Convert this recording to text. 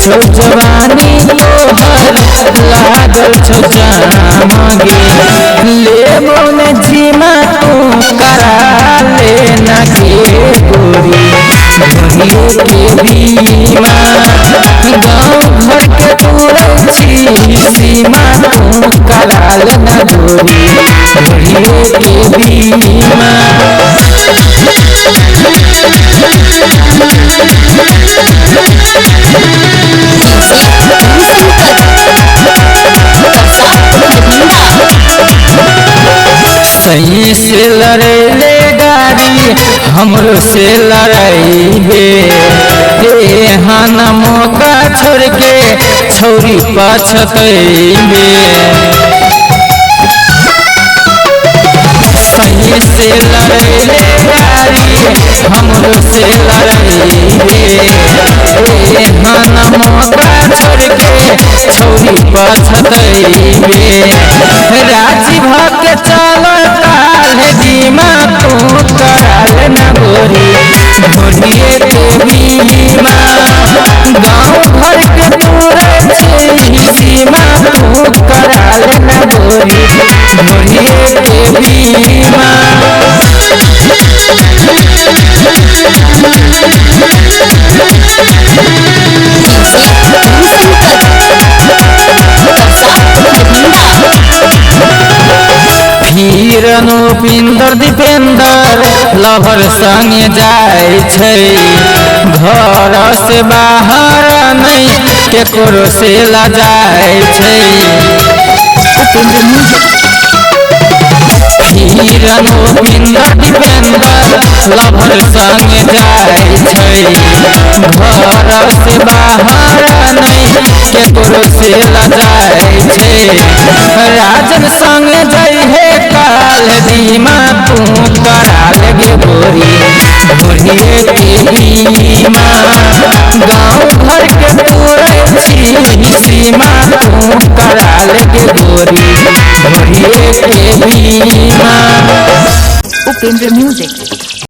छो जवानी तोहर लागल छो जामगे ले मोने जीमा तू करा ले ना के गोरी के बीमा गाँव घर के तोरे छी सीमा तू करा ले ना गोरी के बीमा सही से लड़े गाड़ी हमरो से लड़ाई हे हान मौका छोड़ के छौरी पछतैबे सही से लड़े गाड़ी हमरो से लड़ाई हे हान मौका छोड़ के छौरी पछतैबे राजी भके चलो काले बीमा तू कराल न गोरी भोलिए के बीमा गाँव घर के तोरे छी सीमा तू कराल न गोरी भोलिए के बीमा हिरनो पिंदर दीपेंदर लवर संगे जाय छै घर से बाहर नहीं केकरो से ला जाय छै हिरनो पिंदर दीपेंदर लवर संगे जाय छै घर से बाहर नहीं केकरो से ला जाय छै राजन संग जय हे काल बीमा तू कराल गे गोरी भोलिए के बीमा गाँव घर के तोरे छी सीमा तू कराल गे गोरी भोलिए के बीमा उपेंद्र म्यूजिक।